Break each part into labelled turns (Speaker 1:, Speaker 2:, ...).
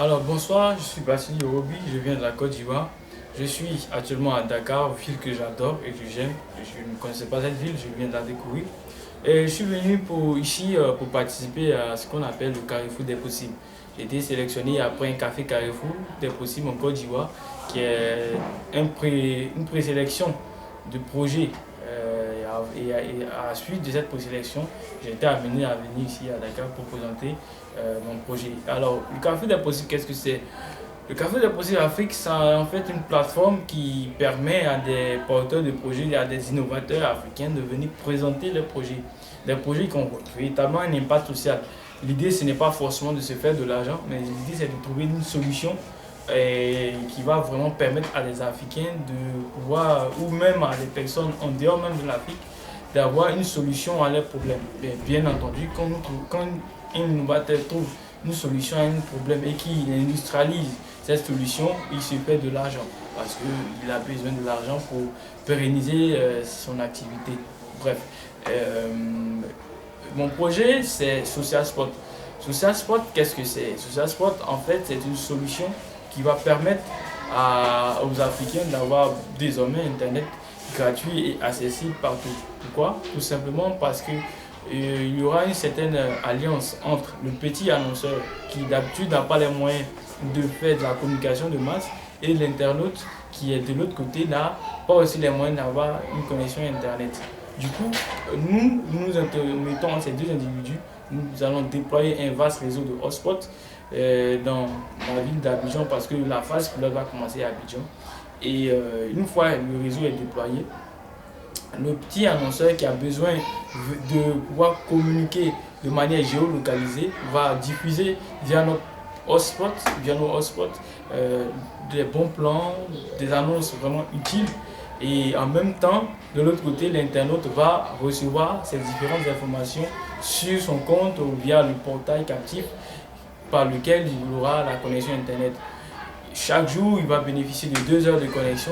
Speaker 1: Alors bonsoir, je suis Bassili Yorobi, je viens de la Côte d'Ivoire. Je suis actuellement à Dakar, ville que j'adore et que j'aime. Je ne connaissais pas cette ville, je viens de la découvrir. Et je suis venu ici pour participer à ce qu'on appelle le Carrefour des possibles. J'ai été sélectionné après un café Carrefour des possibles en Côte d'Ivoire, qui est une présélection de projets. À la suite de cette présélection, j'ai été amené à venir ici à Dakar pour présenter mon projet. Alors, le Carrefour des possibles, qu'est-ce que c'est? Le Carrefour des possibles Afrique, c'est en fait une plateforme qui permet à des porteurs de projets, à des innovateurs africains de venir présenter leurs projets. Des projets qui ont véritablement un impact social. L'idée, ce n'est pas forcément de se faire de l'argent, mais l'idée, c'est de trouver une solution qui va vraiment permettre à des Africains de pouvoir, ou même à des personnes en dehors même de l'Afrique, d'avoir une solution à leurs problèmes. Bien entendu, quand un innovateur trouve une solution à un problème et qu'il industrialise cette solution, il se fait de l'argent parce qu'il a besoin de l'argent pour pérenniser son activité. Bref, euh, mon projet c'est Social Spot. Social Spot, qu'est-ce que c'est? Social Spot, en fait, c'est une solution qui va permettre aux Africains d'avoir désormais Internet gratuit et accessible partout. Pourquoi? Tout simplement parce que il y aura une certaine alliance entre le petit annonceur qui d'habitude n'a pas les moyens de faire de la communication de masse et l'internaute qui est de l'autre côté n'a pas aussi les moyens d'avoir une connexion Internet. Du coup, nous intermettons ces deux individus. Nous allons déployer un vaste réseau de hotspots dans la ville d'Abidjan parce que la phase pilote va commencer à Abidjan. Et une fois le réseau est déployé, le petit annonceur qui a besoin de pouvoir communiquer de manière géolocalisée va diffuser via nos hotspots, des bons plans, des annonces vraiment utiles. Et en même temps, de l'autre côté, l'internaute va recevoir ces différentes informations sur son compte ou via le portail captif par lequel il aura la connexion Internet. Chaque jour, il va bénéficier de 2 heures de connexion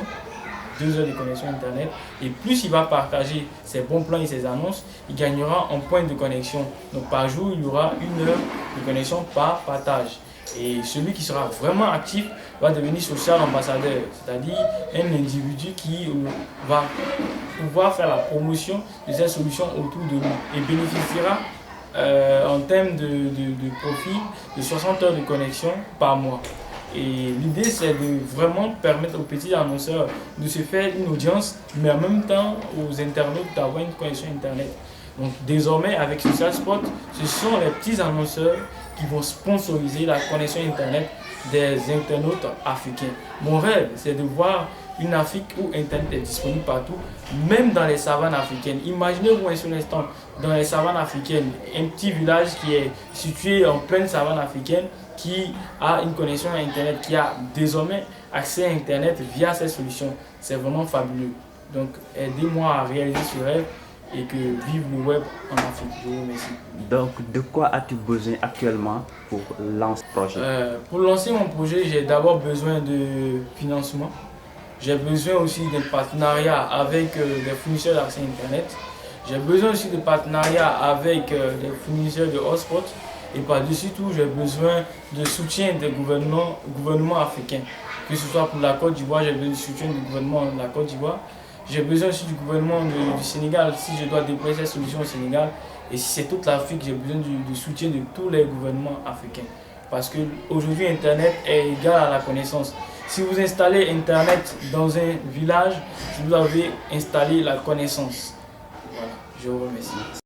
Speaker 1: 2 heures de connexion Internet. Et plus il va partager ses bons plans et ses annonces, il gagnera en points de connexion. Donc par jour, il y aura 1 heure de connexion par partage. Et celui qui sera vraiment actif va devenir social ambassadeur, c'est-à-dire un individu qui va pouvoir faire la promotion de cette solution autour de lui et bénéficiera en termes de profit de 60 heures de connexion par mois. Et l'idée, c'est de vraiment permettre aux petits annonceurs de se faire une audience, mais en même temps aux internautes d'avoir une connexion Internet. Donc désormais, avec Social Spot, ce sont les petits annonceurs qui vont sponsoriser la connexion Internet des internautes africains. Mon rêve, c'est de voir une Afrique où Internet est disponible partout, même dans les savanes africaines. Imaginez-vous un seul instant, dans les savanes africaines, un petit village qui est situé en pleine savane africaine, qui a une connexion à Internet, qui a désormais accès à Internet via cette solution. C'est vraiment fabuleux. Donc, aidez-moi à réaliser ce rêve et que vive le web en Afrique. Je vous remercie.
Speaker 2: Donc, de quoi as-tu besoin actuellement pour lancer ce projet?
Speaker 1: Pour lancer mon projet, j'ai d'abord besoin de financement. J'ai besoin aussi d'un partenariat avec des fournisseurs d'accès Internet. J'ai besoin aussi de partenariat avec des fournisseurs de hotspots. Et par-dessus tout, j'ai besoin de soutien des gouvernements africains. Que ce soit pour la Côte d'Ivoire, j'ai besoin du soutien du gouvernement de la Côte d'Ivoire. J'ai besoin aussi du gouvernement du Sénégal si je dois déployer cette solution au Sénégal. Et si c'est toute l'Afrique, j'ai besoin du soutien de tous les gouvernements africains. Parce qu'aujourd'hui, Internet est égal à la connaissance. Si vous installez Internet dans un village, vous avez installé la connaissance. Voilà, je vous remercie.